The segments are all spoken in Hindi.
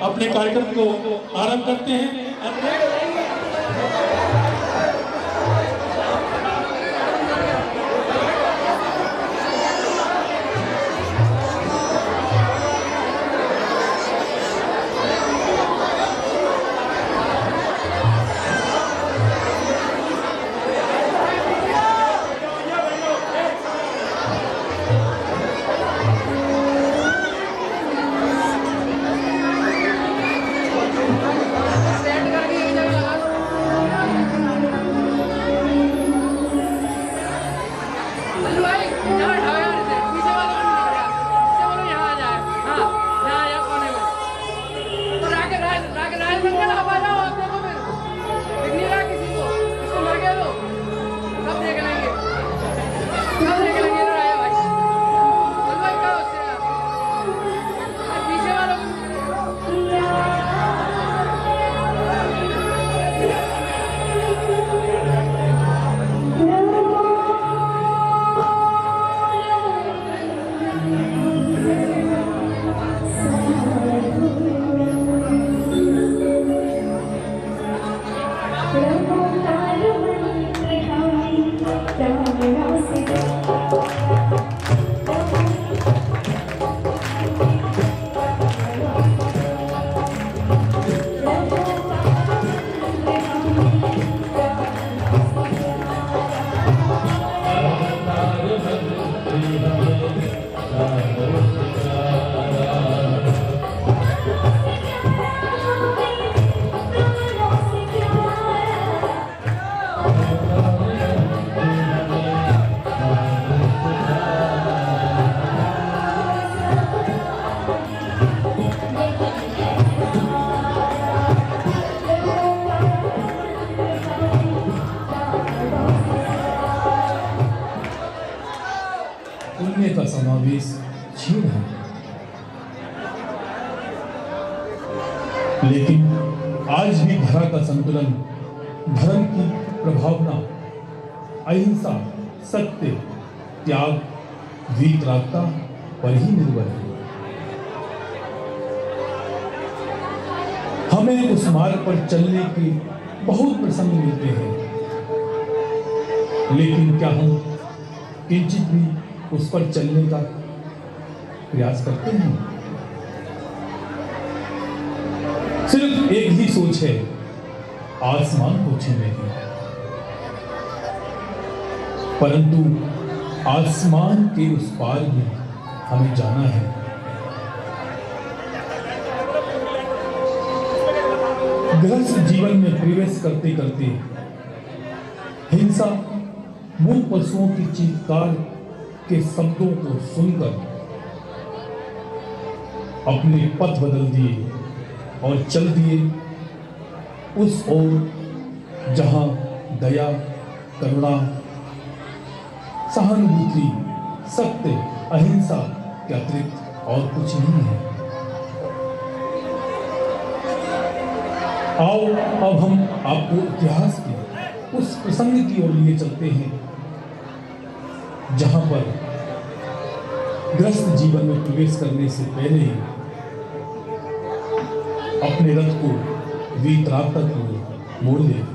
अपने कार्यक्रम को आरंभ करते हैं। का समावेश क्षीण है, लेकिन आज भी धरा का संतुलन धर्म की प्रभावना, अहिंसा, सत्य, त्याग, वीतरागता पर ही निर्भर है। हमें उस मार्ग पर चलने के बहुत प्रसंग मिलते हैं, लेकिन क्या हम किंचित भी उस पर चलने का प्रयास करते हैं? सिर्फ एक ही सोच है, आसमान को छूने की, परंतु आसमान के उस पार भी हमें जाना है। गृहस्थ जीवन में प्रवेश करते करते हिंसा, मूक पशुओं की चीत्कार के शब्दों को सुनकर अपने पथ बदल दिए और चल दिए उस ओर जहां दया, करुणा, सहानुभूति, सत्य, अहिंसा के अतिरिक्त और कुछ नहीं है। आओ अब हम आपको इतिहास के उस प्रसंग की ओर लिए चलते हैं जहां पर गृहस्थ जीवन में प्रवेश करने से पहले ही अपने रथ को वीतरागता की ओर मोड़ ले।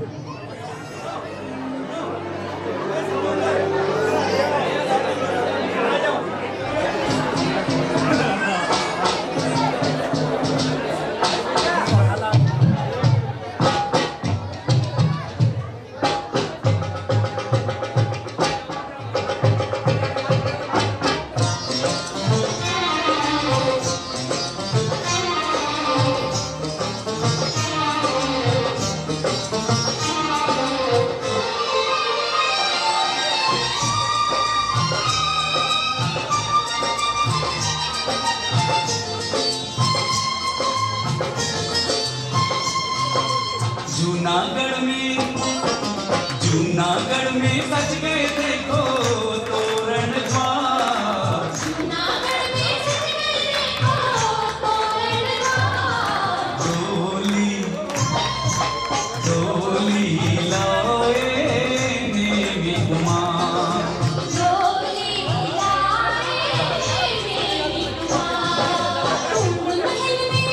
जूनागढ़ में सज गए देखो तोरण द्वार, जूनागढ़ में सज गए देखो तोरण द्वार। डोली डोली लाए मेरी कुमार, डोली लाए मेरी कुमार। कुंभ महल में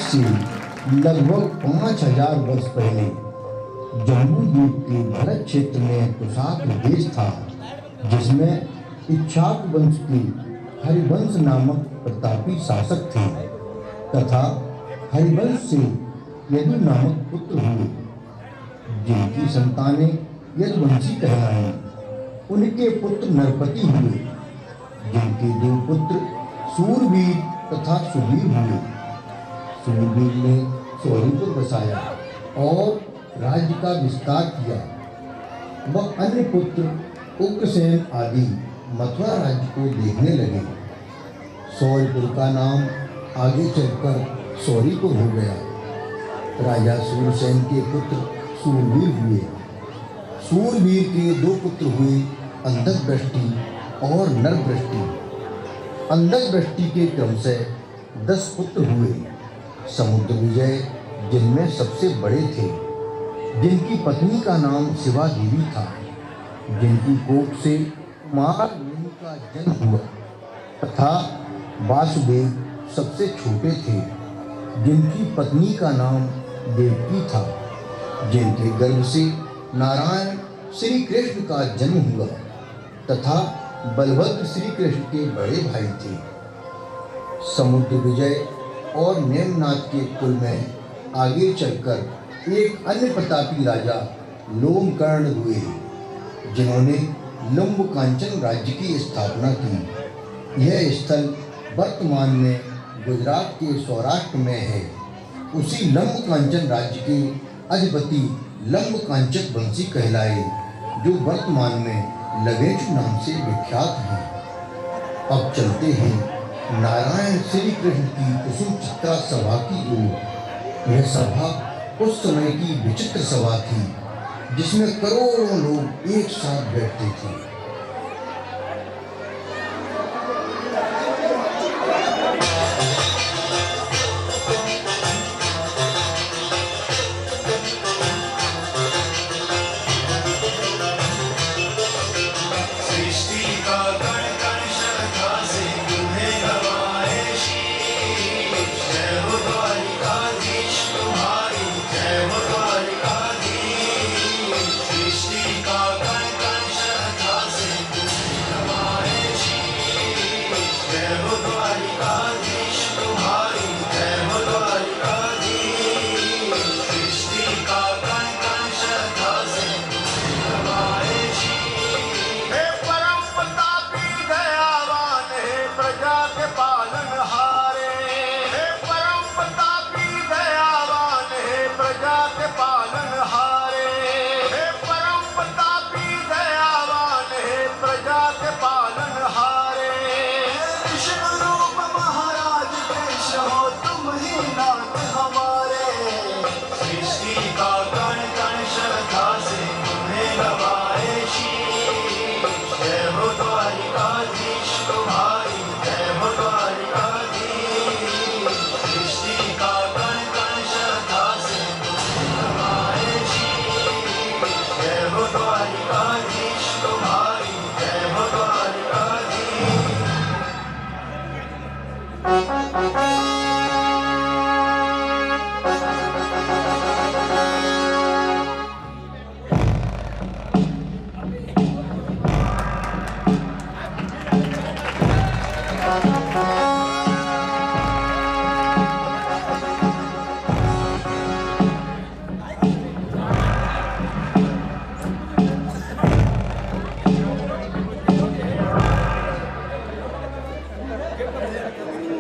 से लगभग 5000 वर्ष पहले जम्बूद्वीप के भरत क्षेत्र में कुशाग्र देश था, जिसमें इक्ष्वाक वंश के हरिवंश नामक प्रतापी शासक थे तथा हरिवंश से यदु नामक पुत्र हुए, जिनकी संतानें यदुवंशी कहलाईं। उनके पुत्र नरपति हुए, जिनके 2 पुत्र सूरवीर तथा सुवीर हुए। सूरवीर ने सौरीपुर बसाया और राज्य का विस्तार किया। वह अन्य पुत्र उग्रसेन आदि मथुरा राज्य को देखने लगे। सौरीपुर का नाम आगे चलकर सौरीपुर हो गया। राजा सूरसेन के पुत्र सूरवीर हुए। सूरवीर के 2 पुत्र हुए, अंधकवृष्टि और नरवृष्टि। अंधकवृष्टि के क्रमशः 10 पुत्र हुए। समुद्र विजय जिनमें सबसे बड़े थे, जिनकी पत्नी का नाम शिवा देवी था, जिनकी कोख से कुमार मुनि का जन्म हुआ, तथा वासुदेव सबसे छोटे थे, जिनकी पत्नी का नाम देवकी था, जिनके गर्भ से नारायण श्री कृष्ण का जन्म हुआ तथा बलभद्र श्री कृष्ण के बड़े भाई थे। समुद्र विजय और नेमनाथ के कुल में आगे चलकर एक अन्य प्रतापी राजा लोमकर्ण हुए, जिन्होंने लंबकांचन राज्य की स्थापना की। यह स्थल वर्तमान में गुजरात के सौराष्ट्र में है। उसी लंबकांचन राज्य के अधिपति लंबकांचक वंशी कहलाए, जो वर्तमान में लवेचु नाम से विख्यात हैं। अब चलते हैं नारायण श्री कृष्ण की कुसुम चित्रा सभा की ओर। यह सभा उस समय की विचित्र सभा थी, जिसमें करोड़ों लोग एक साथ बैठते थे।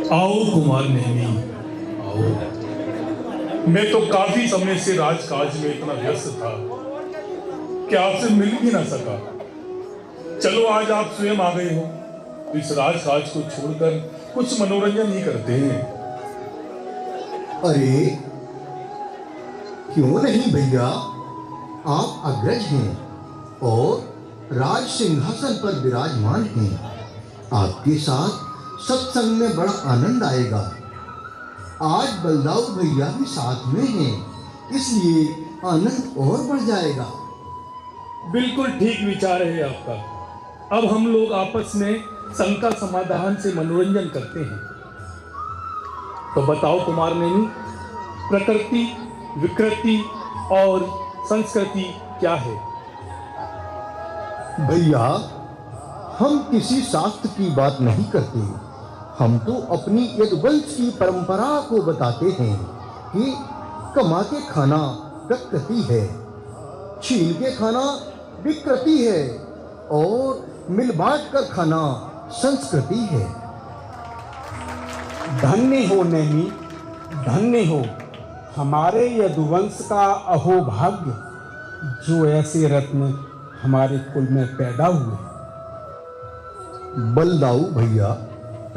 आओ कुमार नेमी, आओ। मैं तो काफी समय से राजकाज में इतना व्यस्त था कि आपसे मिल भी ना सका। चलो आज आप स्वयं आ गए हो, इस राजकाज को छोड़कर कुछ मनोरंजन ही करते हैं। अरे क्यों नहीं भैया, आप अग्रज हैं और राज सिंहासन पर विराजमान हैं। आपके साथ सत्संग में बड़ा आनंद आएगा। आज बलदाऊ भैया भी साथ में हैं, इसलिए आनंद और बढ़ जाएगा। बिल्कुल ठीक विचार है आपका। अब हम लोग आपस में शंका समाधान से मनोरंजन करते हैं। तो बताओ कुमार नेमी, प्रकृति, विकृति और संस्कृति क्या है? भैया, हम किसी शास्त्र की बात नहीं करते। हम तो अपनी यदुवंश की परंपरा को बताते हैं कि कमा के खाना प्रकृति है, छीन के खाना विकृति है और मिल बांट कर खाना संस्कृति है। धन्य हो नेमी, धन्य हो हमारे यदुवंश का अहोभाग्य, जो ऐसे रत्न हमारे कुल में पैदा हुए। बलदाऊ भैया,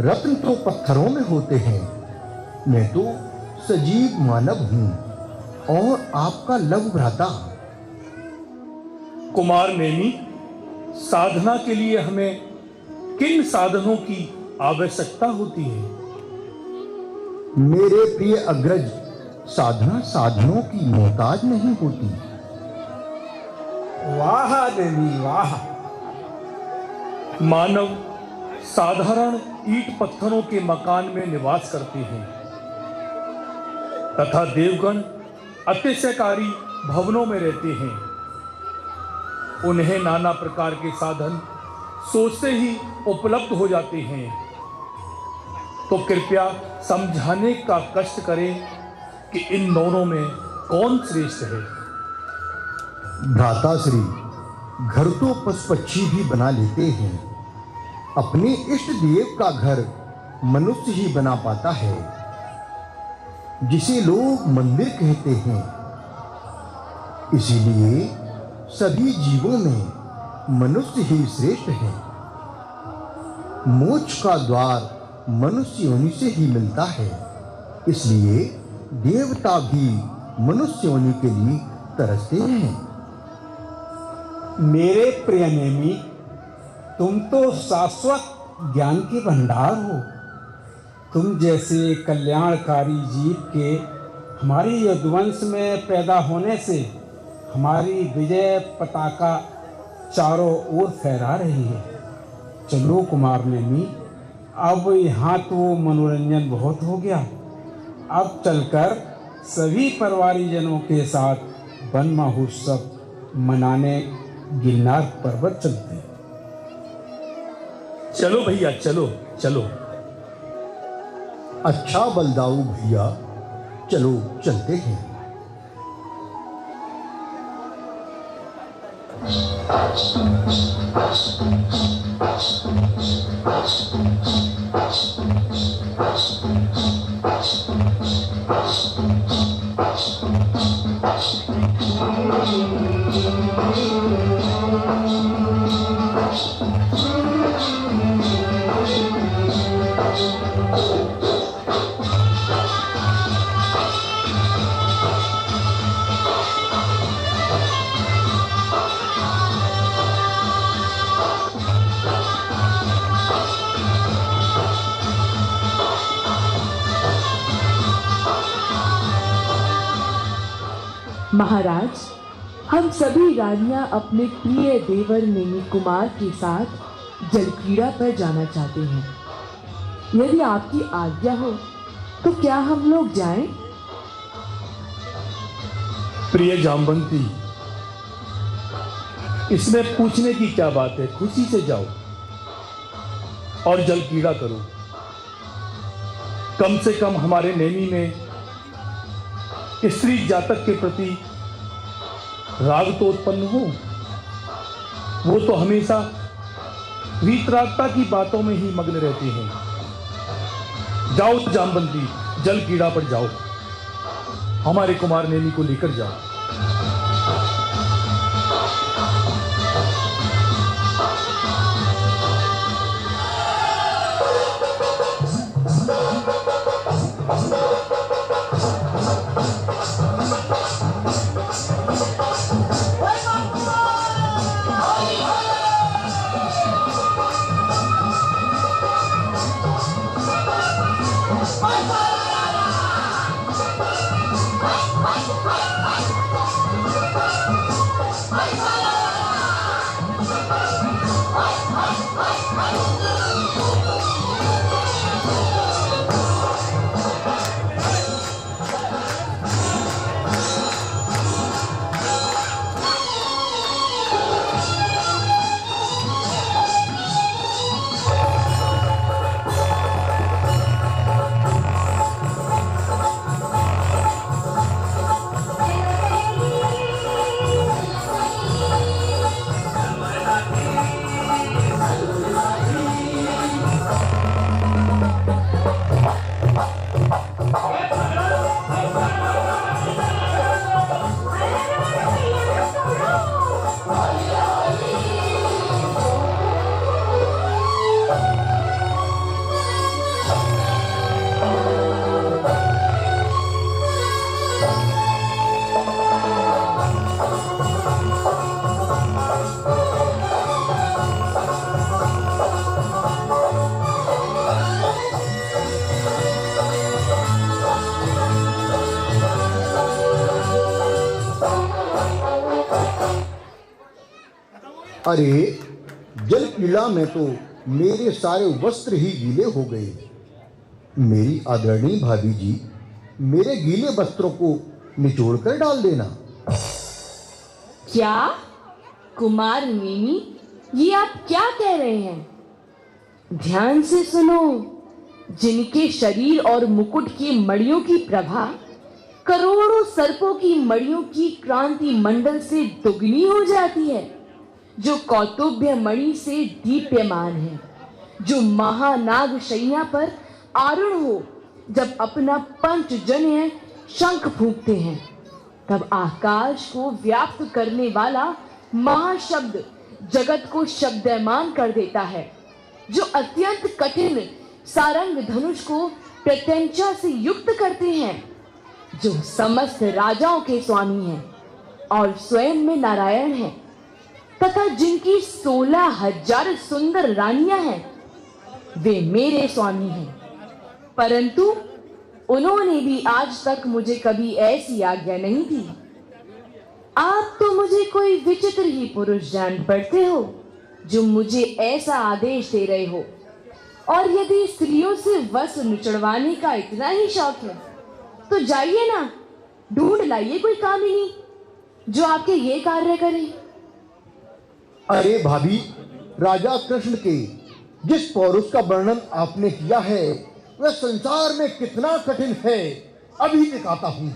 रत्न तो पत्थरों में होते हैं। मैं तो सजीव मानव हूँ और आपका लव भ्राता। कुमार नेमी, साधना के लिए हमें किन साधनों की आवश्यकता होती है? मेरे प्रिय अग्रज, साधना साधनों की मोहताज नहीं होती। वाह देवी वाह। मानव साधारण ईंट पत्थरों के मकान में निवास करते हैं तथा देवगण अतिशयकारी भवनों में रहते हैं। उन्हें नाना प्रकार के साधन सोचते ही उपलब्ध हो जाते हैं। तो कृपया समझाने का कष्ट करें कि इन दोनों में कौन श्रेष्ठ है। भ्राता श्री, घर तो पशु पक्षी भी बना लेते हैं, अपने इष्ट देव का घर मनुष्य ही बना पाता है, जिसे लोग मंदिर कहते हैं। इसीलिए सभी जीवों में मनुष्य ही श्रेष्ठ है। मोक्ष का द्वार मनुष्य योनि से ही मिलता है, इसलिए देवता भी मनुष्य योनि के लिए तरसते हैं। मेरे प्रिय नेमी, तुम तो शाश्वत ज्ञान के भंडार हो। तुम जैसे कल्याणकारी जीव के हमारी यदुवंश में पैदा होने से हमारी विजय पताका चारों ओर फहरा रही है। चलो कुमार नेमी, अब यहाँ तो मनोरंजन बहुत हो गया। अब चलकर सभी परिवारीजनों के साथ वन महोत्सव मनाने गिरनार पर्वत चलते हैं। चलो भैया, चलो चलो। अच्छा बलदाऊ भैया, चलो चलते हैं। महाराज, हम सभी रानियां अपने प्रिय देवर नेमी कुमार के साथ जलक्रीड़ा पर जाना चाहते हैं। यदि आपकी आज्ञा हो तो क्या हम लोग जाएं? प्रिय जामवंती, इसमें पूछने की क्या बात है? खुशी से जाओ और जलक्रीड़ा करो। कम से कम हमारे नेमी में स्त्री जातक के प्रति राग तो उत्पन्न हो। वो तो हमेशा वीतरागता की बातों में ही मग्न रहते हैं। जाओ जामवंती, जलक्रीड़ा पर जाओ, हमारे कुमार नेमी को लेकर जाओ। अरे जल क्रीड़ा में तो मेरे सारे वस्त्र ही गीले हो गए। मेरी आदरणीय भाभी जी, मेरे गीले वस्त्रों को निचोड़ कर डाल देना। क्या कुमार नेमी, ये आप क्या कह रहे हैं? ध्यान से सुनो। जिनके शरीर और मुकुट की मणियों की प्रभा करोड़ों सर्पों की मणियों की क्रांति मंडल से दुगनी हो जाती है, जो कौतुभ्य मणि से दीप्यमान है, जो महानाग शैया पर आरूढ़ हो, जब अपना पंचजन्य शंख फूंकते हैं, तब आकाश को व्याप्त करने वाला महाशब्द जगत को शब्दमान कर देता है, जो अत्यंत कठिन सारंग धनुष को प्रत्यंचा से युक्त करते हैं, जो समस्त राजाओं के स्वामी हैं और स्वयं में नारायण हैं, तथा जिनकी 16,000 सुंदर रानियां हैं, वे मेरे स्वामी हैं। परंतु उन्होंने भी आज तक मुझे कभी ऐसी आज्ञा नहीं दी। आप तो मुझे कोई विचित्र ही पुरुष जान पड़ते हो, जो मुझे ऐसा आदेश दे रहे हो। और यदि स्त्रियों से वस्त्र निचड़वाने का इतना ही शौक है, तो जाइए ना, ढूंढ लाइए कोई कामिनी जो आपके ये कार्य करे। अरे भाभी, राजा कृष्ण के जिस पौरुष का वर्णन आपने किया है, वह संसार में कितना कठिन है, अभी दिखाता हूं।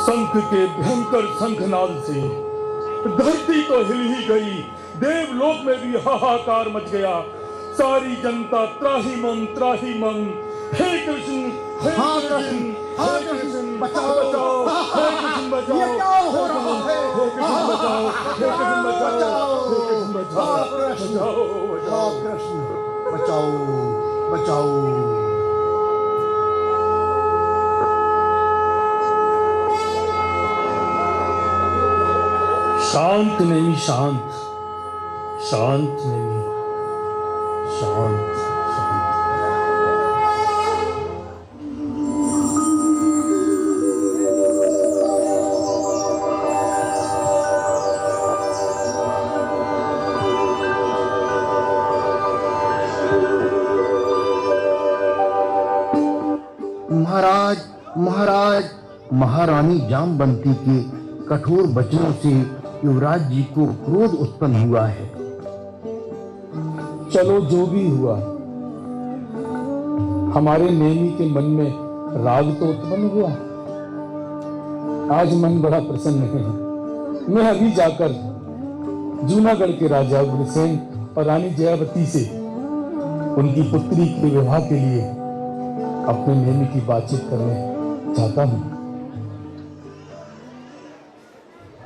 शंख के भयंकर शंखनाद से धरती तो हिल ही गई, देवलोक में भी हाहाकार मच गया। सारी जनता त्राहिमाम त्राहिमाम, हे कृष्ण, हे कृष्ण, हे कृष्ण बचाओ, बचाओ, हे कृष्ण बचाओ, ये क्या हो रहा है? हे कृष्ण बचाओ, हे कृष्ण बचाओ, हे कृष्ण बचाओ, बचाओ, बचाओ, कृष्ण बचाओ, बचाओ। शांत नहीं, शांत, शांत नहीं, शांत, शांत। महाराज, महाराज, महारानी जामवंती के कठोर वचनों से युवराज जी को क्रोध उत्पन्न हुआ है। चलो जो भी हुआ, हमारे नेमी के मन में राग तो उत्पन्न हुआ। आज मन बड़ा प्रसन्न है। मैं अभी जाकर जूनागढ़ के राजा उग्रसेन और रानी जयावती से उनकी पुत्री के विवाह के लिए अपने नेमी की बातचीत करने चाहता हूं।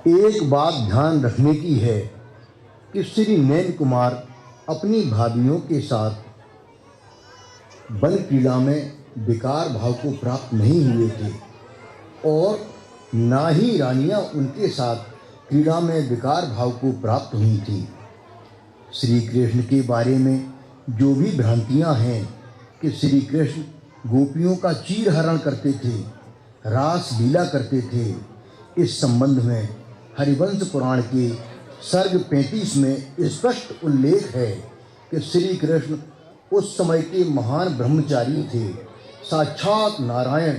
एक बात ध्यान रखने की है कि श्री नैन कुमार अपनी भाभियों के साथ वन क्रीड़ा में विकार भाव को प्राप्त नहीं हुए थे और ना ही रानियां उनके साथ क्रीड़ा में विकार भाव को प्राप्त हुई थी। श्री कृष्ण के बारे में जो भी भ्रांतियां हैं कि श्री कृष्ण गोपियों का चीरहरण करते थे, रास लीला करते थे, इस संबंध में हरिवंश पुराण के सर्ग 35 में स्पष्ट उल्लेख है कि श्री कृष्ण उस समय के महान ब्रह्मचारी थे, साक्षात नारायण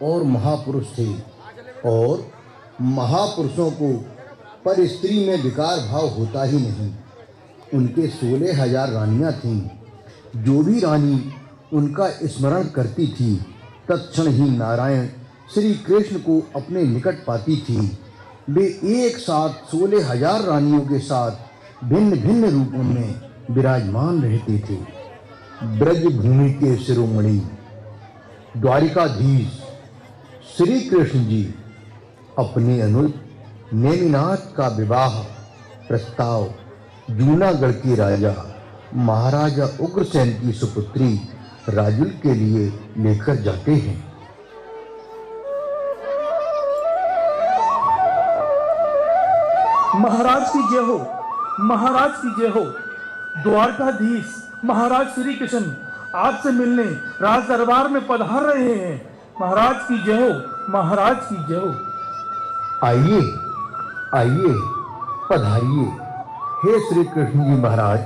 और महापुरुष थे। और महापुरुषों को पर स्त्री में विकार भाव होता ही नहीं। उनके 16,000 रानियां थीं। जो भी रानी उनका स्मरण करती थी तत्क्षण ही नारायण श्री कृष्ण को अपने निकट पाती थी। वे एक साथ 16,000 रानियों के साथ भिन्न भिन्न रूपों में विराजमान रहते थे। ब्रज भूमि के शिरोमणि द्वारिकाधीश श्री कृष्ण जी अपने अनुज नेमिनाथ का विवाह प्रस्ताव जूनागढ़ के राजा महाराजा उग्रसेन की सुपुत्री राजुल के लिए लेकर जाते हैं। महाराज की जय हो, महाराज की जय हो। द्वारकाधीश महाराज श्री कृष्ण आपसे मिलने राज दरबार में पधार रहे हैं। महाराज की जय हो, महाराज की जय हो। आइए आइए, पधारिए। हे श्री कृष्ण जी महाराज,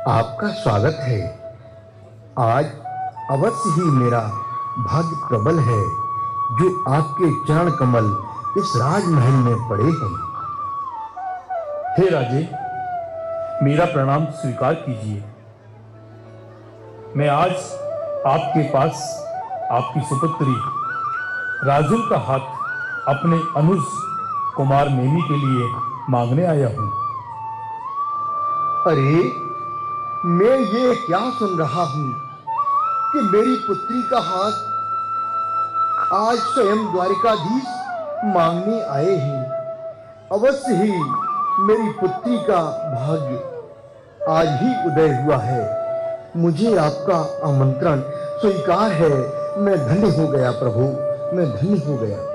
आपका स्वागत है। आज अवश्य ही मेरा भाग्य प्रबल है जो आपके चरण कमल इस राजमहल में पड़े हैं। हे राजे, मेरा प्रणाम स्वीकार कीजिए। मैं आज आपके पास आपकी सुपुत्री राजुल का हाथ अपने अनुज कुमार नेमी के लिए मांगने आया हूं। अरे, मैं ये क्या सुन रहा हूं कि मेरी पुत्री का हाथ आज स्वयं द्वारिकाधीश मांगने आए हैं। अवश्य ही मेरी पुत्री का भाग्य आज ही उदय हुआ है। मुझे आपका आमंत्रण स्वीकार है। मैं धन्य हो गया प्रभु, मैं धन्य हो गया।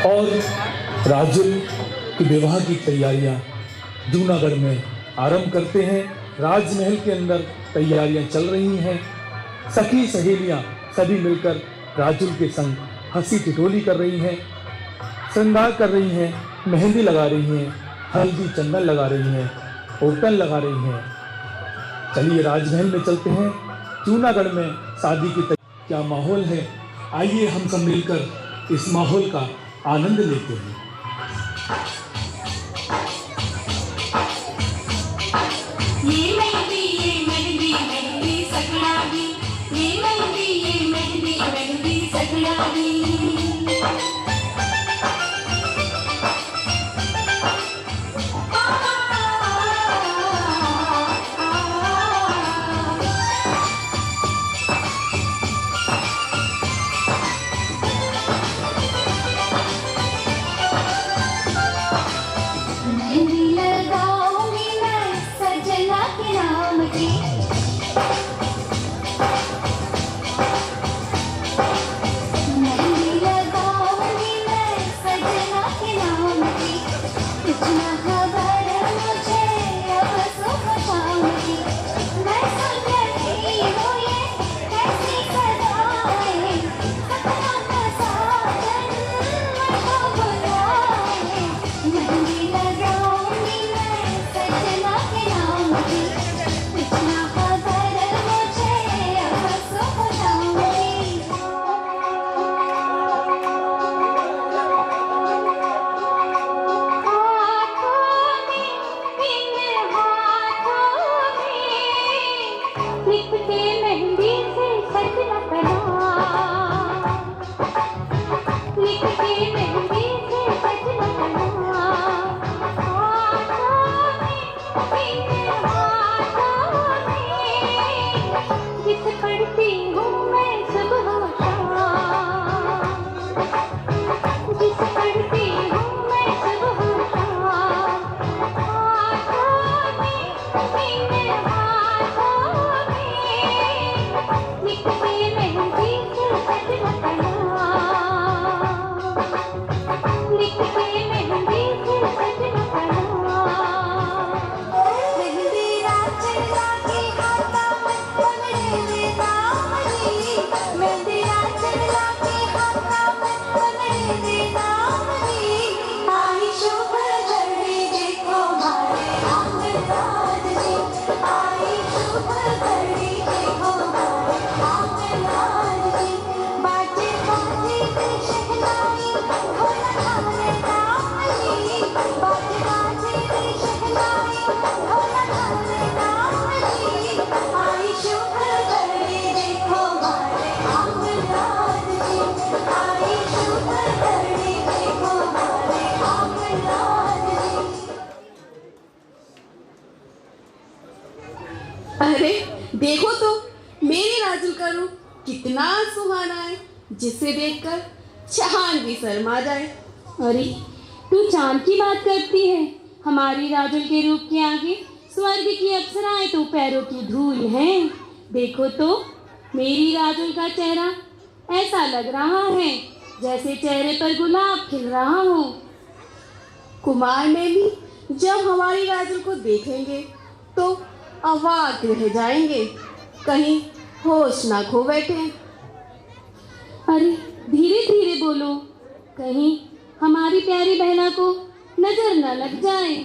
और राजुल के विवाह की तैयारियां जूनागढ़ में आरंभ करते हैं। राजमहल के अंदर तैयारियां चल रही हैं। सखी सहेलियां सभी मिलकर राजुल के संग हंसी ठिठोली कर रही हैं, श्रृंगार कर रही हैं, मेहंदी लगा रही हैं, हल्दी चंदन लगा रही हैं, ओटन लगा रही हैं। चलिए राजमहल में चलते हैं। जूनागढ़ में शादी की क्या माहौल है, आइए हम सब मिलकर इस माहौल का आनंद लेते हैं। ये मेहंदी सकड़ा दी, ये मेहंदी सकड़ा दी। पढ़ती हूँ मैं सुबह शाम, जिस का रूप कितना सुहाना है, जिसे देखकर चांद भी शर्मा जाए। अरे तू चांद की बात करती है? हमारी राजुल के रूप के आगे स्वर्ग की अप्सराएं तो पैरों की धूल हैं। देखो तो मेरी राजुल का चेहरा ऐसा लग रहा है जैसे चेहरे पर गुलाब खिल रहा हो। कुमार ने भी जब हमारी राजुल को देखेंगे तो अवाक रह जाएंगे, कहीं होश ना खो बैठे। अरे धीरे धीरे बोलो, कहीं हमारी प्यारी बहना को नजर न लग जाए।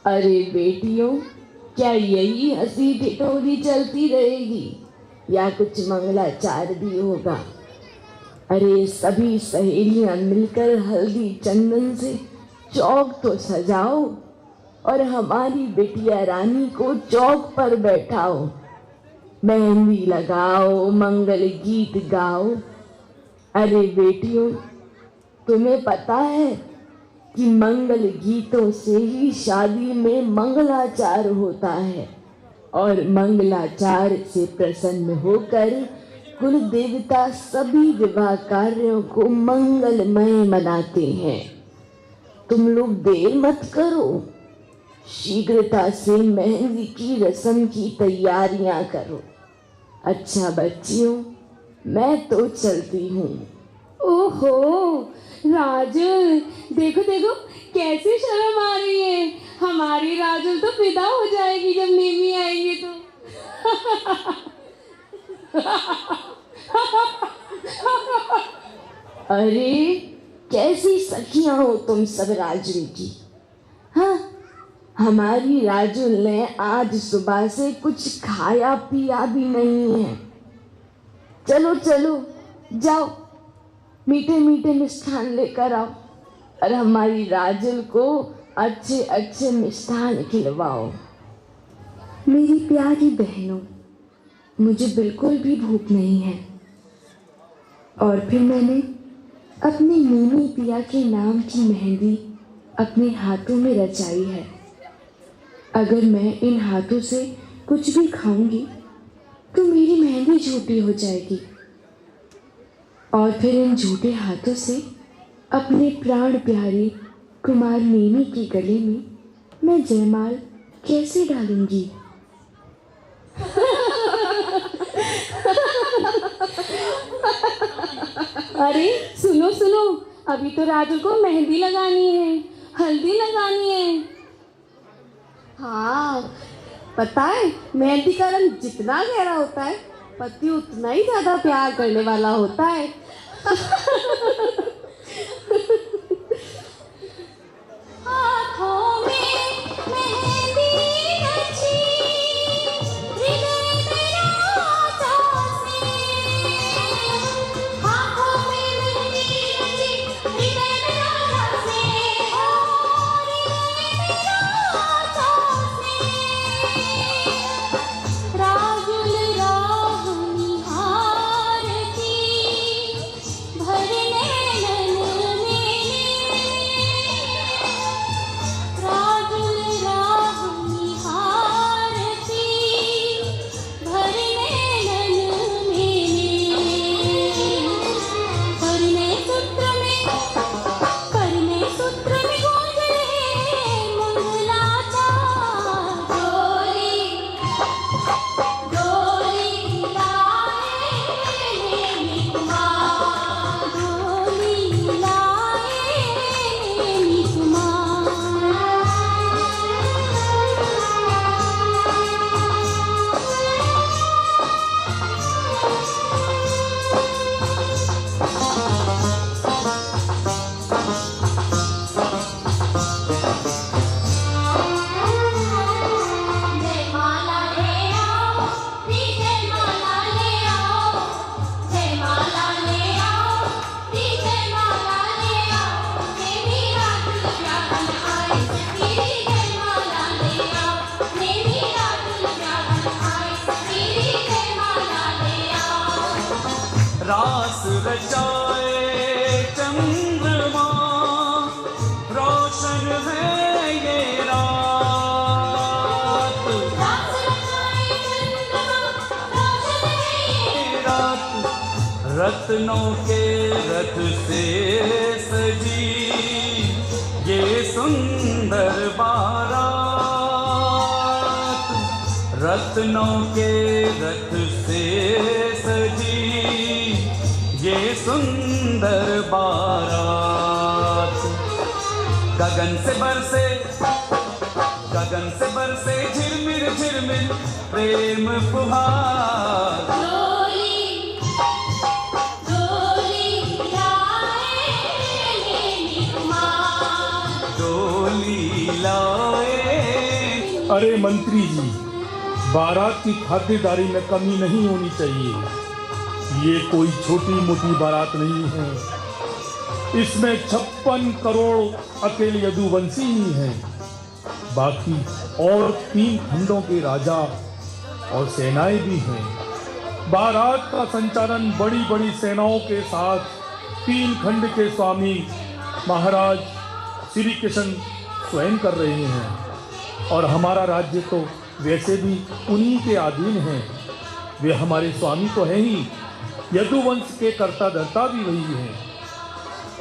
अरे बेटियों, क्या यही हंसी ठिठोली चलती रहेगी या कुछ मंगलाचार भी होगा? अरे सभी सहेलियां मिलकर हल्दी चंदन से चौक तो सजाओ और हमारी बिटिया रानी को चौक पर बैठाओ, मेहंदी लगाओ, मंगल गीत गाओ। अरे बेटियों, तुम्हें पता है कि मंगल गीतों से ही शादी में मंगलाचार होता है और मंगलाचार से प्रसन्न होकर कुल देवता सभी विवाह कार्यों को मंगलमय मनाते हैं। तुम लोग देर मत करो, शीघ्रता से मेहंदी की रस्म की तैयारियां करो। अच्छा बच्चियों, मैं तो चलती हूँ। ओहो राजुल, देखो देखो कैसे शर्म आ रही है। हमारी राजुल तो फिदा हो जाएगी जब नेमी आएंगे तो। अरे कैसी सखियां हो तुम सब राजुल की। हाँ, हमारी राजुल ने आज सुबह से कुछ खाया पिया भी नहीं है। चलो चलो जाओ, मीठे मीठे मिष्ठान लेकर आओ और हमारी राजुल को अच्छे अच्छे मिष्ठान खिलवाओ। मेरी प्यारी बहनों, मुझे बिल्कुल भी भूख नहीं है। और फिर मैंने अपने मीमी पिया के नाम की मेहंदी अपने हाथों में रचाई है। अगर मैं इन हाथों से कुछ भी खाऊंगी तो मेरी मेहंदी झूठी हो जाएगी और फिर इन झूठे हाथों से अपने प्राण प्यारे कुमार मीमी के गले में मैं जयमाल कैसे डालूंगी? अरे सुनो सुनो, अभी तो राजुल को मेहंदी लगानी है, हल्दी लगानी है। हाँ, पता है मेहंदी का रंग जितना गहरा होता है पति उतना ही ज्यादा प्यार करने वाला होता है। हाथों में मेहंदी रची, हृदय में राजा से। हाथों में मेहंदी रची, हृदय में राजा से। हृदय में राजा से। राजुल राह निहारती, भरे नैनन में। राजुल राह निहारती, भरे नैनन में। करने सूत्र में गूंज रहे मंगलाचार। डोली लाए नेमी कुमार, डोली लाए नेमी कुमार। जयमाला ले आओ, दी जयमाला ले आओ। जयमाला ले आओ, दी जयमाला ले आओ। नेमी राजुल ब्याहन आए, मेरी जयमाला ले आओ। नेमी राजुल ब्याहन आए, मेरी जयमाला ले आओ। रास रचाए चंद्रमा, रोशन है ये रात। रास रचाए चंद्रमा, रोशन रत्नों के रथ से सजी ये सुंदर बारात, रत्नों के रथ से सजी ये सुंदर बारात। गगन से बरसे झिरमिर झिरमिर प्रेम फुहार। अरे मंत्री जी, बारात की खातिरदारी में कमी नहीं होनी चाहिए। ये कोई छोटी मोटी बारात नहीं है, इसमें 56 करोड़ अकेले यदुवंशी ही हैं। बाकी और 3 खंडों के राजा और सेनाएं भी हैं। बारात का संचालन बड़ी बड़ी सेनाओं के साथ 3 खंड के स्वामी महाराज श्री कृष्ण स्वयं कर रहे हैं। और हमारा राज्य तो वैसे भी उन्हीं के अधीन है। वे हमारे स्वामी तो हैं ही, यदुवंश के कर्ता धर्ता भी वही हैं।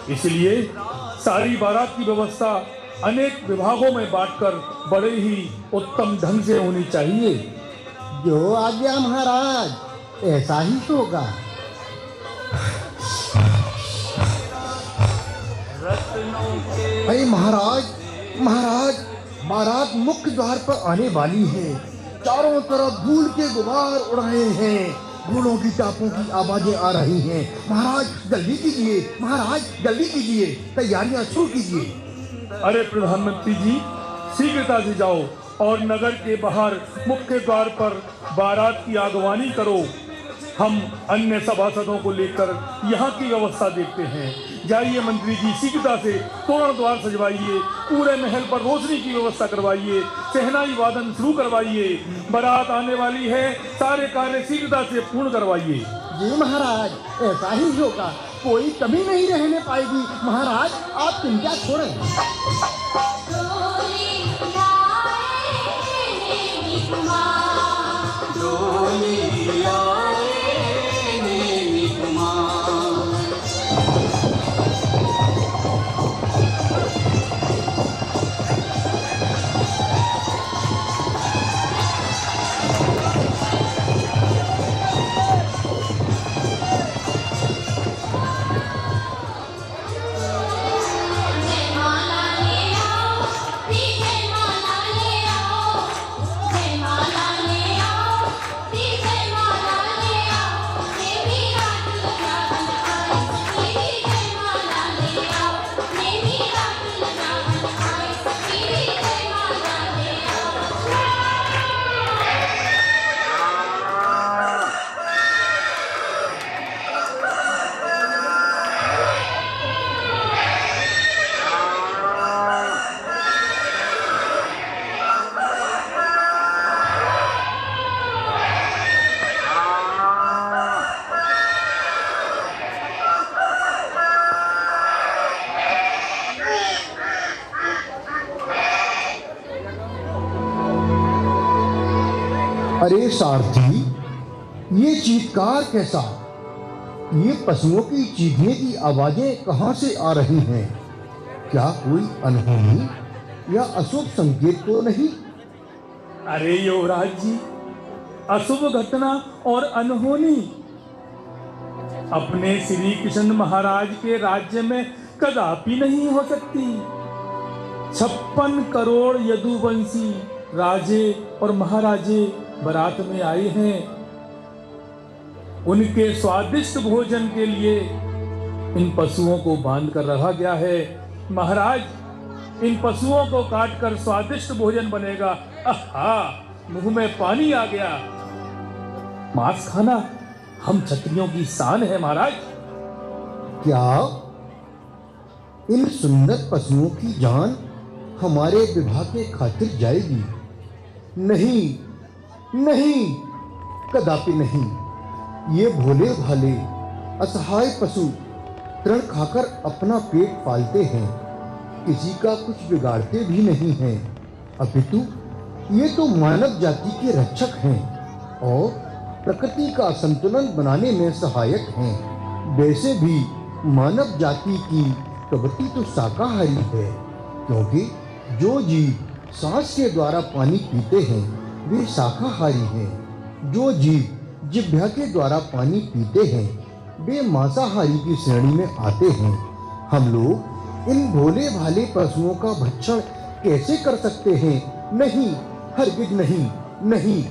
इसलिए सारी बारात की व्यवस्था अनेक विभागों में बांटकर बड़े ही उत्तम ढंग से होनी चाहिए। जो आज्ञा महाराज, ऐसा ही होगा। अरे महाराज, बारात मुख्य द्वार पर आने वाली है। चारों तरफ धूल के गुबार उड़ रहे हैं, घोड़ों की टापों की आवाजें आ रही हैं। महाराज जल्दी कीजिए, तैयारियां शुरू कीजिए। अरे प्रधानमंत्री जी, शीघ्रता से जाओ और नगर के बाहर मुख्य द्वार पर बारात की आगवानी करो। हम अन्य सभासदों को लेकर यहाँ की व्यवस्था देखते हैं। जाइए मंत्री जी, शीघ्रता से तोरण द्वार सजवाइए, पूरे महल पर रोशनी की व्यवस्था करवाइए, शहनाई वादन शुरू करवाइए। बारात आने वाली है, सारे कार्य शीघ्रता से पूर्ण करवाइए। जी महाराज, ऐसा ही होगा, कोई कमी नहीं रहने पाएगी। महाराज आप चिंता छोड़ें। अरे सारथी, ये चीत्कार कैसा? ये पशुओं की चीखने की आवाजें कहाँ से आ रही हैं? क्या कोई अनहोनी या अशुभ संकेत तो नहीं? अरे युवराज जी, अशुभ घटना और अनहोनी अपने श्री कृष्ण महाराज के राज्य में कदापि नहीं हो सकती। 56 करोड़ यदुवंशी राजे और महाराजे बारात में आए हैं। उनके स्वादिष्ट भोजन के लिए इन पशुओं को बांध कर रखा गया है। महाराज, इन पशुओं को काटकर स्वादिष्ट भोजन बनेगा। आहा, मुंह में पानी आ गया। मांस खाना हम क्षत्रियों की शान है महाराज। क्या इन सुंदर पशुओं की जान हमारे विवाह के खातिर जाएगी? नहीं नहीं, कदापि नहीं। ये भोले भाले असहाय पशु तृण खाकर अपना पेट पालते हैं, किसी का कुछ बिगाड़ते भी नहीं हैं। अपितु ये तो मानव जाति के रक्षक हैं और प्रकृति का संतुलन बनाने में सहायक हैं। वैसे भी मानव जाति की प्रवृत्ति तो शाकाहारी है, क्योंकि जो जीव सांस के द्वारा पानी पीते हैं वे शाकाहारी हैं। जो जीव जिह्वा के द्वारा पानी पीते हैं वे मांसाहारी की श्रेणी में आते हैं। हम लोग इन भोले भाले पशुओं का भक्षण कैसे कर सकते हैं? नहीं, हरगिज नहीं, नहीं।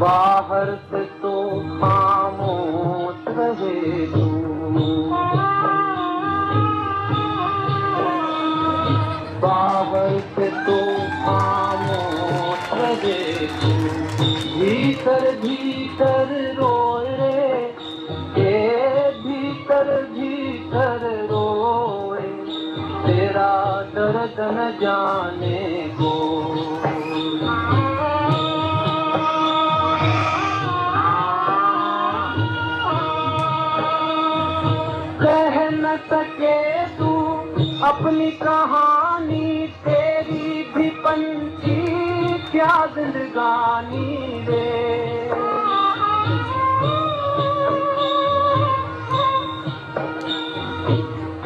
बाहर से तो खामोश रहे तू, बाहर से तो खामोश रहे तू, भीतर भीतर रोए रे, ये भीतर भीतर रोए, तेरा दर्द न जाने को। सके तू अपनी कहानी, तेरी भी पंछी क्या जिंदगानी रे।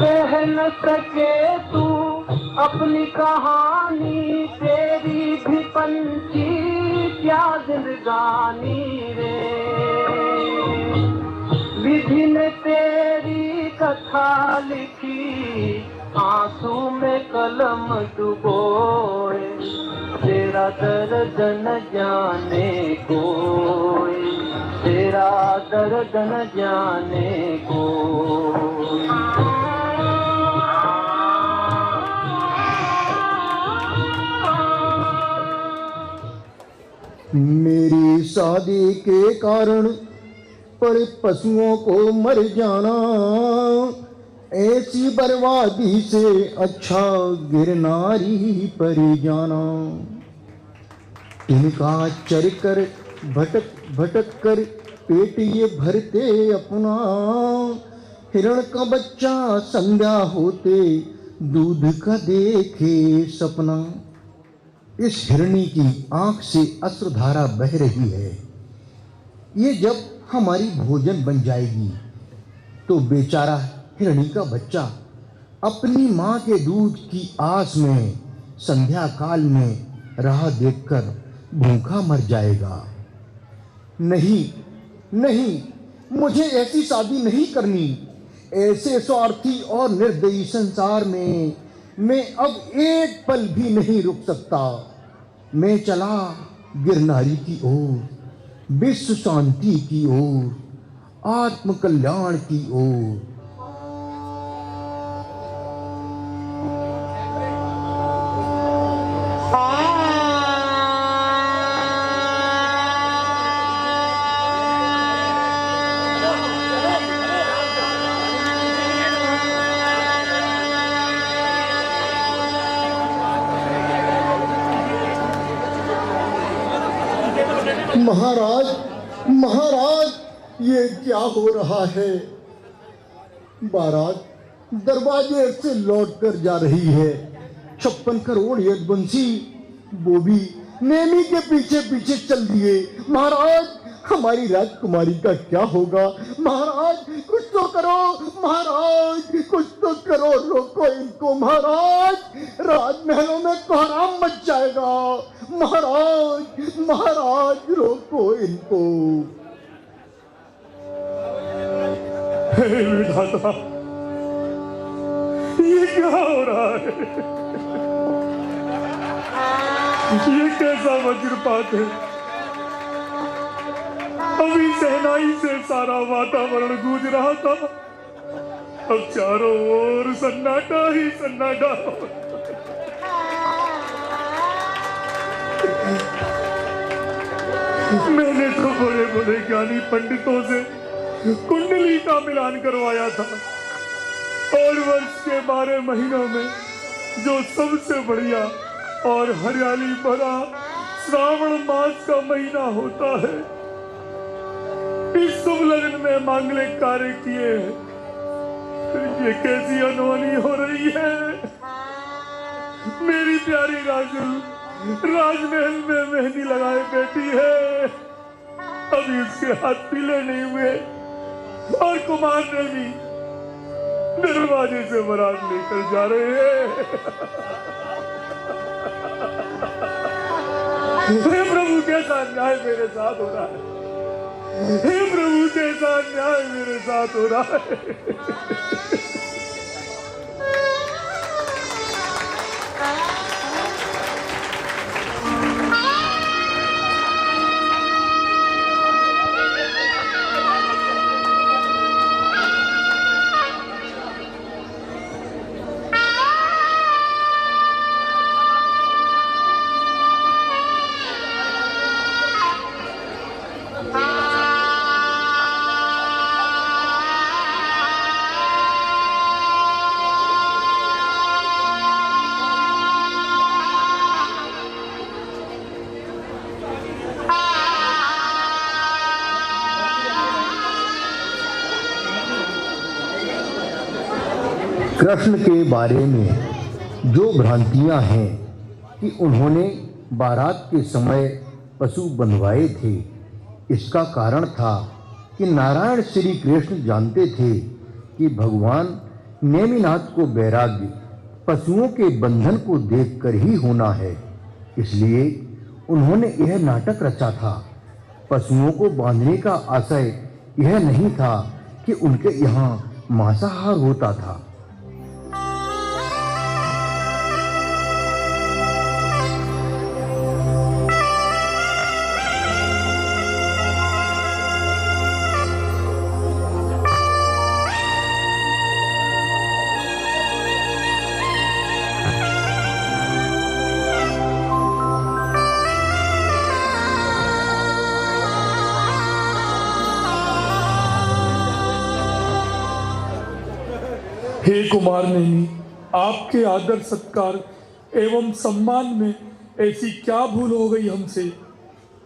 कह न सके तू अपनी कहानी, तेरी भी पंछी क्या जिंदगानी रे। विधि ने तेरी कथा लिखी, आंसू में कलम डुबोए, तेरा दर्द न जाने कोई, तेरा दर्द न जाने कोई। मेरी शादी के कारण पर पशुओं को मर जाना, ऐसी बर्बादी से अच्छा गिरनारी पर जाना। इनका चर कर भटक भटक कर पेट ये भरते अपना, हिरण का बच्चा संध्या होते दूध का देखे सपना। इस हिरणी की आंख से अश्रुधारा बह रही है। ये जब हमारी भोजन बन जाएगी तो बेचारा हिरणी का बच्चा अपनी माँ के दूध की आस में संध्या काल में राह देखकर भूखा मर जाएगा। नहीं नहीं, मुझे ऐसी शादी नहीं करनी। ऐसे स्वार्थी और निर्दयी संसार में मैं अब एक पल भी नहीं रुक सकता। मैं चला गिरनारी की ओर, विश्व शांति की ओर, आत्म कल्याण की ओर। महाराज, महाराज, ये क्या हो रहा है? बारात दरवाजे से लौटकर जा रही है। 56 करोड़ यदुवंशी वो भी नेमी के पीछे पीछे चल दिए। महाराज, हमारी राजकुमारी का क्या होगा? महाराज कुछ तो करो, महाराज कुछ तो करो, रोको इनको महाराज, राजमहलों में कोहराम मच जाएगा। महाराज, महाराज रोको इनको। हे विधाता, ये क्या हो रहा है? ये कैसा वज्रपात है? अभी सहनाई से सारा वातावरण गूंज रहा था, अब चारों ओर सन्नाटा ही सन्नाटा। मैंने तो बड़े बड़े ज्ञानी पंडितों से कुंडली का मिलान करवाया था, और वर्ष के 12 महीनों में जो सबसे बढ़िया और हरियाली भरा श्रावण मास का महीना होता है, इस शुभ लग्न में मांगलिक कार्य किए हैं। ये कैसी अनहोनी हो रही है? मेरी प्यारी राजुल राजमहल में मेहंदी लगाए बैठी है, अभी उसके हाथ पीले नहीं हुए और कुमार ने भी दरवाजे से बारात लेकर जा रहे हैं। हे प्रभु, कैसा न्याय मेरे साथ हो रहा है। हे प्रभु, कैसा न्याय मेरे साथ हो रहा है। कृष्ण के बारे में जो भ्रांतियां हैं कि उन्होंने बारात के समय पशु बंधवाए थे, इसका कारण था कि नारायण श्री कृष्ण जानते थे कि भगवान नेमिनाथ को वैराग्य पशुओं के बंधन को देखकर ही होना है। इसलिए उन्होंने यह नाटक रचा था। पशुओं को बांधने का आशय यह नहीं था कि उनके यहाँ मांसाहार होता था। हे कुमार नेमी, आपके आदर सत्कार एवं सम्मान में ऐसी क्या भूल हो गई हमसे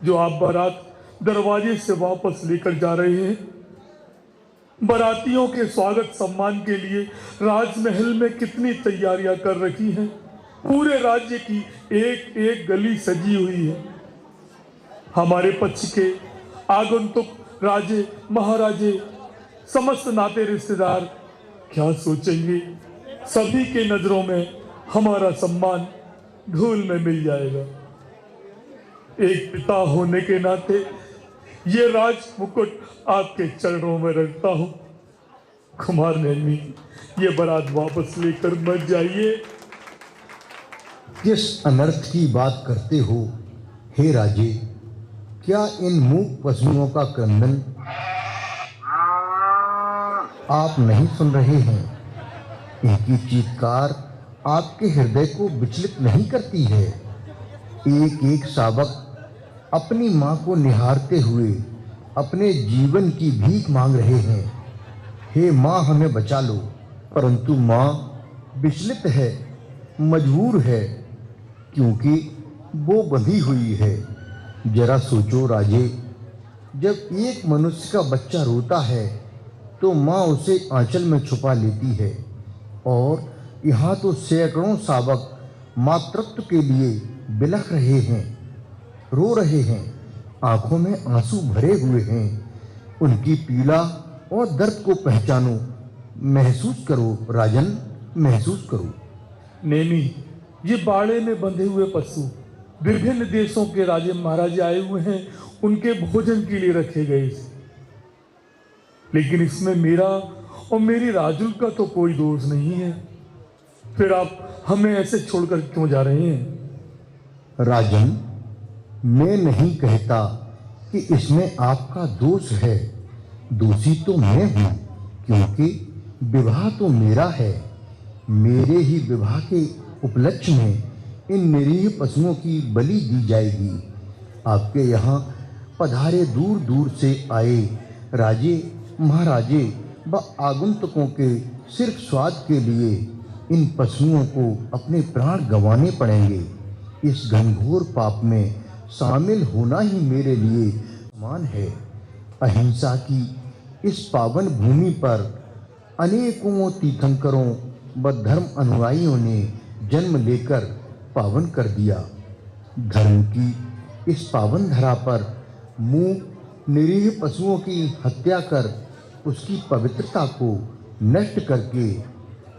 जो आप बारात दरवाजे से वापस लेकर जा रहे हैं। बारातियों के स्वागत सम्मान के लिए राजमहल में कितनी तैयारियां कर रखी हैं। पूरे राज्य की एक एक गली सजी हुई है। हमारे पक्ष के आगंतुक राजे महाराजे समस्त नाते रिश्तेदार क्या सोचेंगे। सभी के नजरों में हमारा सम्मान धूल में मिल जाएगा। एक पिता होने के नाते ये राज मुकुट आपके चरणों में रखता हूं। कुमार नेमी, ये बारात वापस लेकर मत जाइए। किस अनर्थ की बात करते हो हे राजे? क्या इन मूक पशुओं का क्रंदन आप नहीं सुन रहे हैं? इनकी चीत्कार आपके हृदय को विचलित नहीं करती है? एक एक शावक अपनी माँ को निहारते हुए अपने जीवन की भीख मांग रहे हैं। हे माँ, हमें बचा लो। परंतु माँ विचलित है, मजबूर है, क्योंकि वो बंधी हुई है। जरा सोचो राजे, जब एक मनुष्य का बच्चा रोता है तो माँ उसे आंचल में छुपा लेती है, और यहाँ तो सैकड़ों शावक मातृत्व के लिए बिलख रहे हैं, रो रहे हैं, आंखों में आंसू भरे हुए हैं। उनकी पीड़ा और दर्द को पहचानो, महसूस करो राजन, महसूस करो। नेमी, ये बाड़े में बंधे हुए पशु विभिन्न देशों के राजे महाराजे आए हुए हैं, उनके भोजन के लिए रखे गए। लेकिन इसमें मेरा और मेरी राजुल का तो कोई दोष नहीं है। फिर आप हमें ऐसे छोड़कर क्यों जा रहे हैं? राजन, मैं नहीं कहता कि इसमें आपका दोष है। दोषी तो मैं हूँ, क्योंकि विवाह तो मेरा है। मेरे ही विवाह के उपलक्ष्य में इन निरीह पशुओं की बलि दी जाएगी। आपके यहाँ पधारे दूर दूर से आए राजे महाराजे व आगंतुकों के सिर्फ स्वाद के लिए इन पशुओं को अपने प्राण गंवाने पड़ेंगे। इस घनघोर पाप में शामिल होना ही मेरे लिए समान है। अहिंसा की इस पावन भूमि पर अनेकों तीर्थंकरों व धर्म अनुयायियों ने जन्म लेकर पावन कर दिया। धर्म की इस पावन धरा पर मुंह निरीह पशुओं की हत्या कर उसकी पवित्रता को नष्ट करके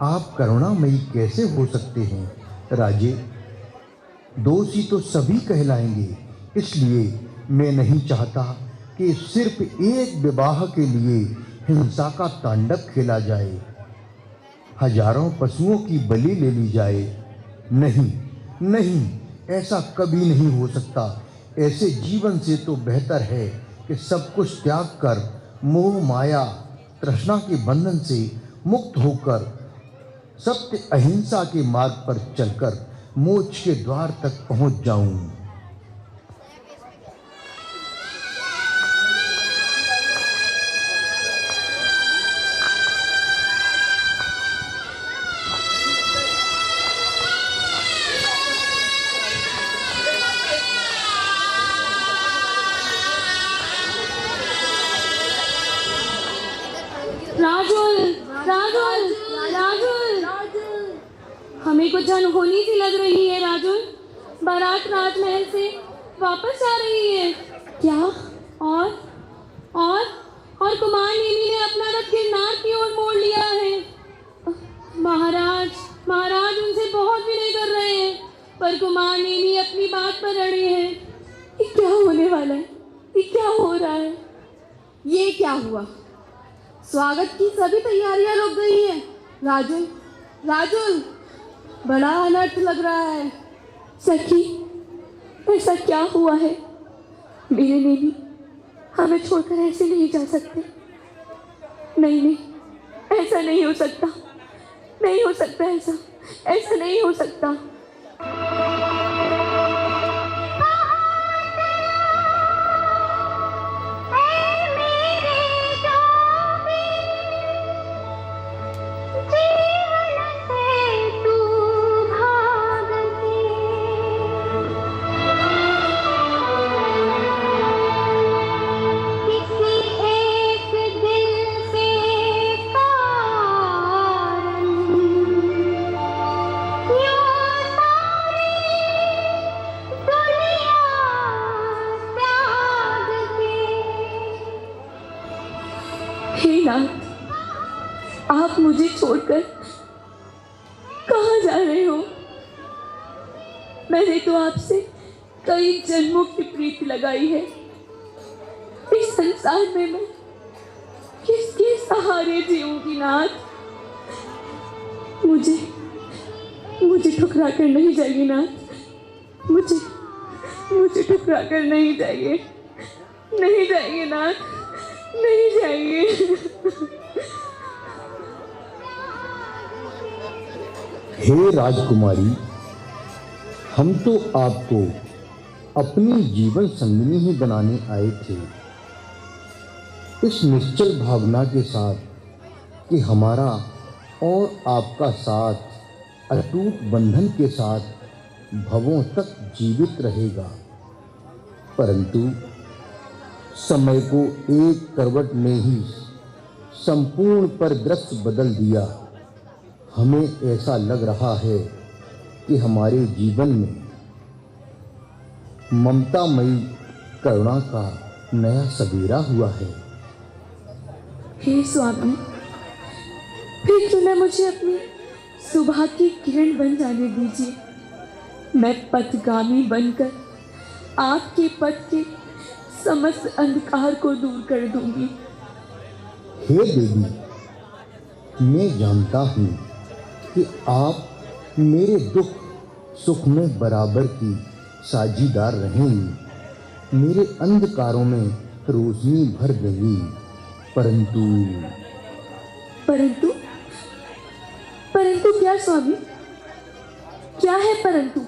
आप करुणामयी कैसे हो सकते हैं? राजे, दोषी तो सभी कहलाएंगे, इसलिए मैं नहीं चाहता कि सिर्फ एक विवाह के लिए हिंसा का तांडव खेला जाए, हजारों पशुओं की बलि ले ली जाए। नहीं नहीं, ऐसा कभी नहीं हो सकता। ऐसे जीवन से तो बेहतर है कि सब कुछ त्याग कर मोह माया तृष्णा के बंधन से मुक्त होकर सत्य अहिंसा के मार्ग पर चलकर मोक्ष के द्वार तक पहुंच जाऊं। राजुल, राजुल, राजुल, हमें कुछ अनहोनी सी लग रही है। राजुल, बारात राजमहल से वापस आ रही है क्या? और कुमार नेमी ने अपना रथ गिरनार की ओर मोड़ लिया है। महाराज उनसे बहुत विनय कर रहे हैं, पर कुमार नेमी अपनी बात पर अड़े हैं। ये क्या होने वाला है? ये क्या हो रहा है? ये क्या हुआ? स्वागत की सभी तैयारियां रुक गई हैं। राजुल, बड़ा अनर्थ लग रहा है। सखी, ऐसा क्या हुआ है? मेरे नेमी हमें छोड़कर ऐसे नहीं जा सकते। नहीं, ऐसा नहीं हो सकता। नहीं हो सकता ऐसा नहीं हो सकता। हे नाथ, आप मुझे छोड़कर कहाँ जा रहे हो? मैंने तो आपसे कई जन्मों की प्रीति लगाई है। इस संसार में मैं किसके सहारे जीऊंगी नाथ? मुझे ठुकरा कर नहीं जाइए नाथ। मुझे ठुकरा कर नहीं जाइए नाथ, नहीं जाइए। हे राजकुमारी, हम तो आपको अपनी जीवन संगिनी ही बनाने आए थे, इस निश्चल भावना के साथ कि हमारा और आपका साथ अटूट बंधन के साथ भवों तक जीवित रहेगा। परंतु समय को एक करवट में ही संपूर्ण परिदृश्य बदल दिया। हमें ऐसा लग रहा है कि हमारे जीवन में ममतामयी करुणा का नया सवेरा हुआ है। हे स्वामी, फिर क्यों न मुझे अपनी सुबह की किरण बन जाने दीजिए। मैं पथगामी बनकर आपके पथ के समस्त अंधकार को दूर कर दूंगी। हे देवी, मैं जानता हूँ कि आप मेरे दुख सुख में बराबर की साझीदार रहेंगी, मेरे अंधकारों में रोशनी भर देंगी। परंतु क्या स्वामी? क्या है परंतु?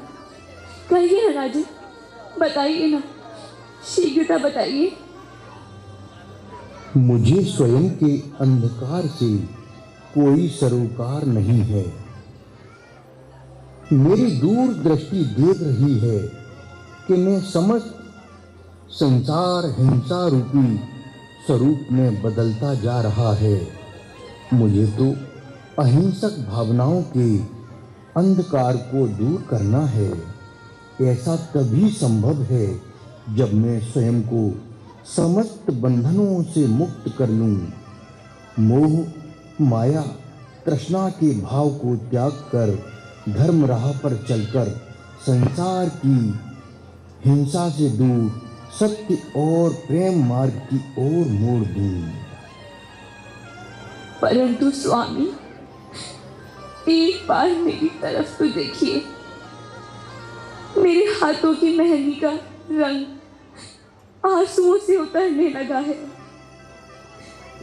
कहिए ना राजे, बताइए ना, शीघ्रता बताइए। मुझे स्वयं के अंधकार से कोई सरोकार नहीं है। मेरी दूर दृष्टि देख रही है कि मैं समस्त संसार हिंसा रूपी स्वरूप में बदलता जा रहा है। मुझे तो अहिंसक भावनाओं के अंधकार को दूर करना है। ऐसा तभी संभव है जब मैं स्वयं को समस्त बंधनों से मुक्त कर लूं। मोह, माया, तृष्णा के भाव को त्याग कर धर्म राह पर चलकर संसार की हिंसा से दूर सत्य और प्रेम मार्ग की ओर मोड़ दूं। परंतु स्वामी, एक बार मेरी तरफ तो देखिए। मेरे हाथों की मेहंदी का रंग आंसुओं से उतरने लगा है।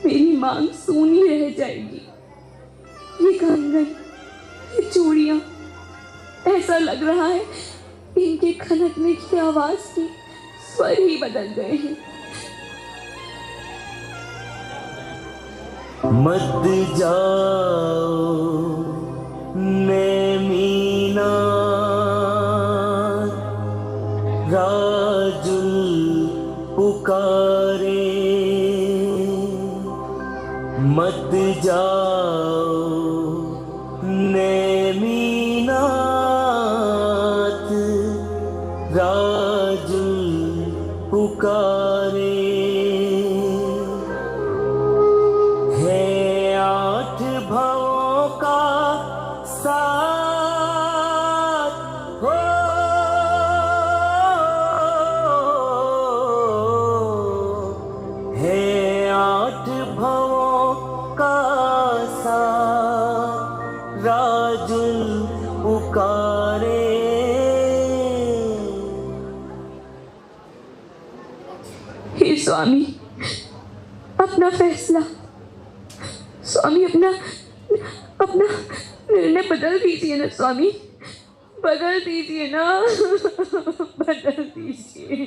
मेरी मांग सूनी रह जाएगी। ये कंगन, ये चूड़ियां, ऐसा लग रहा है इनके खनकने की आवाज के स्वर ही बदल गए हैं। मत जाओ मीना, राजुल पुकारे। मत जाओ मीना, राजुल पुकारे। हे स्वामी, अपना फैसला, स्वामी अपना अपना निर्णय बदल दीजिए ना स्वामी, बदल दीजिए ना, बदल दीजिए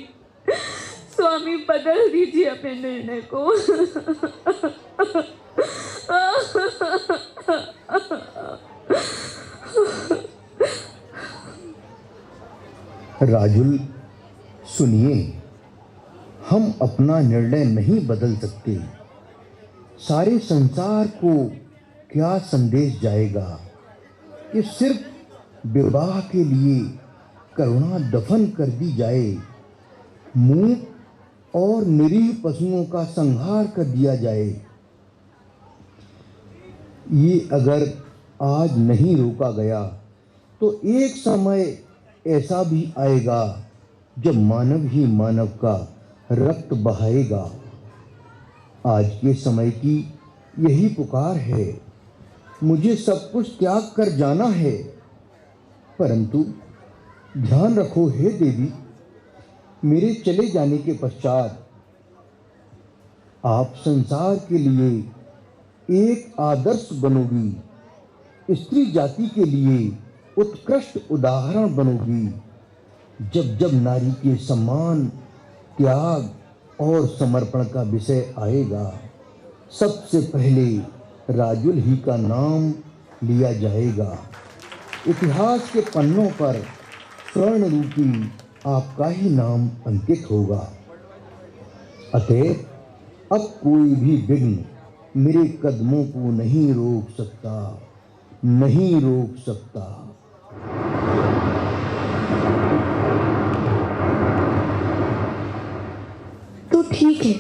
स्वामी, बदल दीजिए अपने निर्णय को। राजुल, सुनिए, हम अपना निर्णय नहीं बदल सकते। सारे संसार को क्या संदेश जाएगा कि सिर्फ विवाह के लिए करुणा दफन कर दी जाए, मूक और निरीह पशुओं का संहार कर दिया जाए। ये अगर आज नहीं रोका गया तो एक समय ऐसा भी आएगा जब मानव ही मानव का रक्त बहाएगा। आज के समय की यही पुकार है। मुझे सब कुछ त्याग कर जाना है, परंतु ध्यान रखो हे देवी, मेरे चले जाने के पश्चात आप संसार के लिए एक आदर्श बनोगी, स्त्री जाति के लिए उत्कृष्ट उदाहरण बनोगी। जब जब नारी के सम्मान, त्याग और समर्पण का विषय आएगा, सबसे पहले राजुल ही का नाम लिया जाएगा। इतिहास के पन्नों पर स्वर्ण रूपी आपका ही नाम अंकित होगा। अतः अब कोई भी विघ्न मेरे कदमों को नहीं रोक सकता, नहीं रोक सकता। तो ठीक है,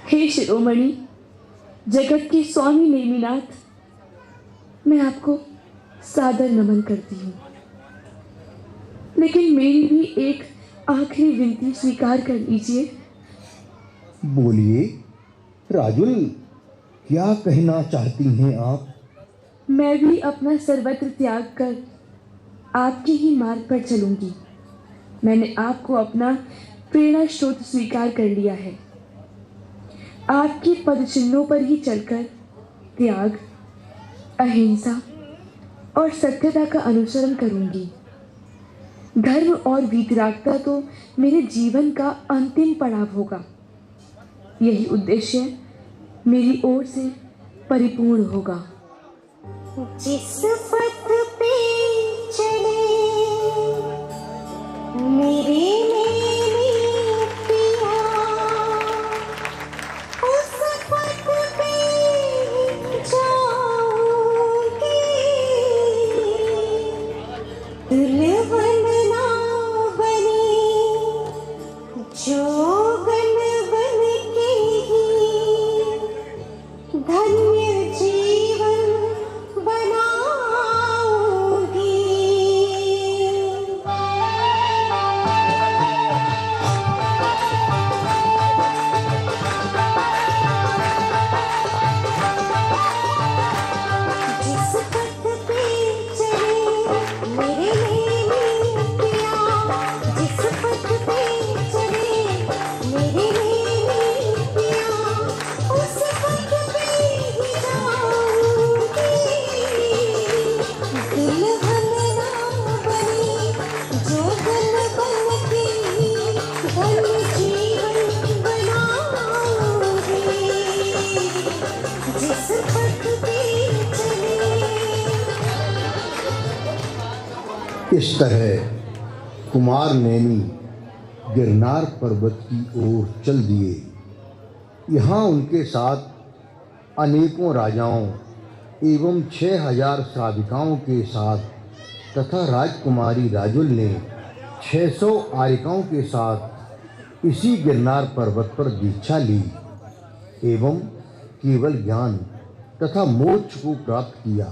हे शिरोमणि, जगत के स्वामी नेमिनाथ, मैं आपको सादर नमन करती हूँ, लेकिन मेरी भी एक आखिरी विनती स्वीकार कर लीजिए। बोलिए राजुल, क्या कहना चाहती हैं आप? मैं भी अपना सर्वत्र त्याग कर आपके ही मार्ग पर चलूंगी। मैंने आपको अपना प्रेरणा स्रोत स्वीकार कर लिया है। आपके पद चिन्हों पर ही चलकर त्याग, अहिंसा और सत्यता का अनुसरण करूंगी। धर्म और वीतरागता तो मेरे जीवन का अंतिम पड़ाव होगा। यही उद्देश्य मेरी ओर से परिपूर्ण होगा। जिस पथ पे चले मेरे पिया, उस पथ पे जाऊंगी। दुल्हन ना बनी जोगन बन के ही धन्य जीवन बनाऊंगी। जिस पथ पे चले मेरे नैनी पिया, जिस पथ पे चले मेरे नैनी पिया, उस पथ पे ही जाऊंगी। दुल्हन ना बनी जोगन बन के धन्य जीवन बनाऊंगी। जिस पथ पे चले। इस तरह कुमार नैनी गिरनार पर्वत की ओर चल दिए। यहाँ उनके साथ अनेकों राजाओं एवं 6000 श्राविकाओं के साथ तथा राजकुमारी राजुल ने 600 आरिकाओं के साथ इसी गिरनार पर्वत पर दीक्षा ली एवं केवल ज्ञान तथा मोक्ष को प्राप्त किया।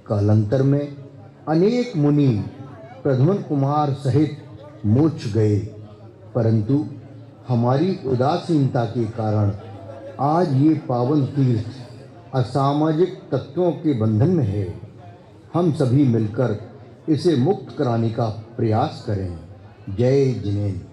कालांतर में अनेक मुनि प्रद्युम्न कुमार सहित मोक्ष गए, परंतु हमारी उदासीनता के कारण आज ये पावन तीर्थ असामाजिक तत्वों के बंधन में है। हम सभी मिलकर इसे मुक्त कराने का प्रयास करें। जय जिनेन्द्र।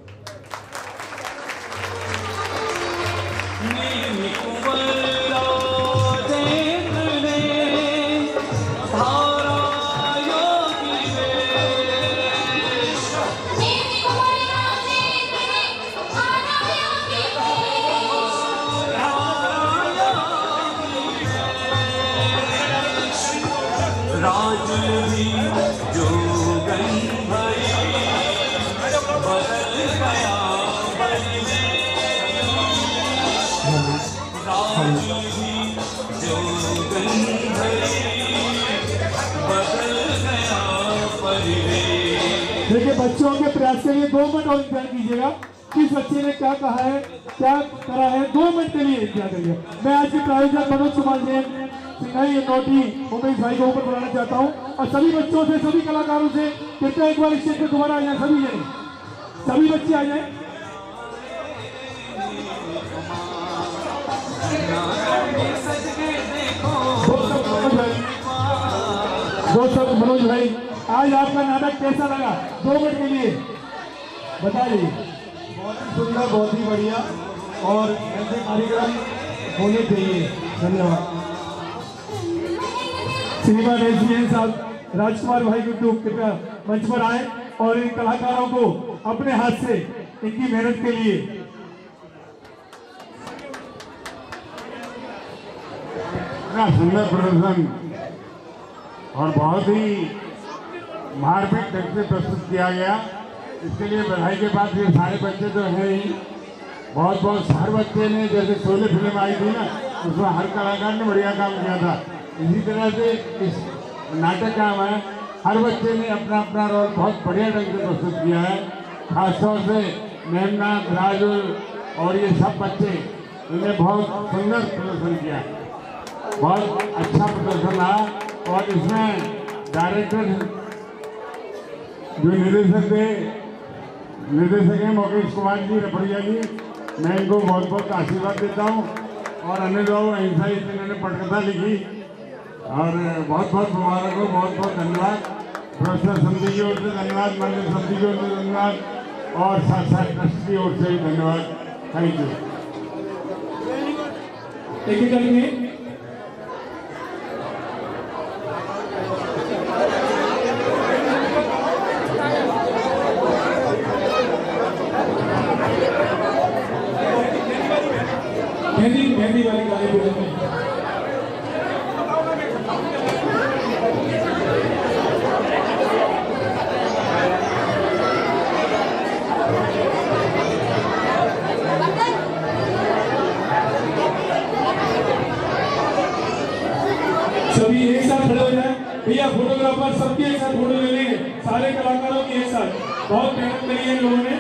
देखिए, बच्चों के प्रयास के लिए 2 मिनट और इंतजार कीजिएगा। किस बच्चे ने क्या कहा है, क्या करा है, 2 मिनट के लिए इंतजार करिए। मैं आज के प्रायोजक मनोज कुमार जैन सिंघाई नोटी उमेश भाई को ऊपर बुलाना चाहता हूँ और सभी बच्चों से, सभी कलाकारों से कृपया एक बार स्टेज पे दोबारा आ जाए। सभी जने, सभी बच्चे आ जाए। दोस्तों, मनोज भाई, आज आपका नाटक कैसा लगा? 2 मिनट के लिए बताइए। बहुत ही सुंदर, बहुत ही बढ़िया, और ऐसे कार्यक्रम होने चाहिए। धन्यवाद। श्रीमान एसडीएम साहब राजकुमार भाई गुड्डू कृपया मंच पर आए और इन कलाकारों को अपने हाथ से इनकी मेहनत के लिए इतना सुंदर प्रदर्शन और बहुत ही मार्मिक ढंग से प्रस्तुत किया गया। इसके लिए बधाई के बाद ये सारे बच्चे तो हैं ही, बहुत बहुत हर बच्चे ने, जैसे शोले फिल्म आई थी ना, उसमें हर कलाकार ने बढ़िया काम किया था। इसी तरह से इस नाटक का है, हर बच्चे ने अपना अपना रोल बहुत बढ़िया ढंग से प्रस्तुत किया है। खासतौर से मेमनाथ, राजुल और ये सब बच्चे, इन्हें बहुत सुंदर प्रदर्शन किया, बहुत अच्छा प्रदर्शन रहा। और इसमें डायरेक्टर जो निर्देशक हैं मुकेश कुमार जी रपड़िया जी, मैं इनको बहुत बहुत आशीर्वाद देता हूँ। और अनिल बाबू अहिंसा, इन्होंने पटकथा लिखी, और बहुत बहुत मुबारक हो, बहुत बहुत धन्यवाद। प्रोफेसर समिति की ओर से धन्यवाद, मंदिर समिति की ओर से धन्यवाद, और साथ साथ ट्रस्ट की ओर से भी धन्यवाद। Thank you. एक एक करके मेहंदी वाली गाली बोलेंगे। भैया फोटोग्राफर सबकी एक साथ फोटो ले लेंगे, सारे कलाकारों की एक साथ। बहुत मेहनत करी है इन लोगों ने।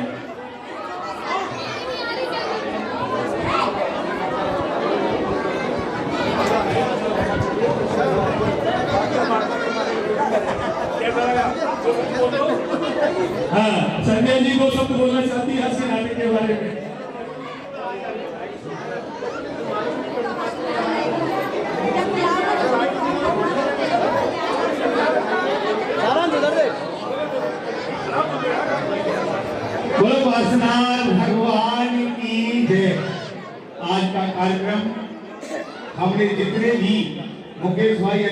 हाँ, संजय जी दो शब्द बोलना चाहती है आज के नाटक के बारे में। बोलो वासनाथ भगवान की जय। आज का कार्यक्रम हमने जितने भी मुकेश भाई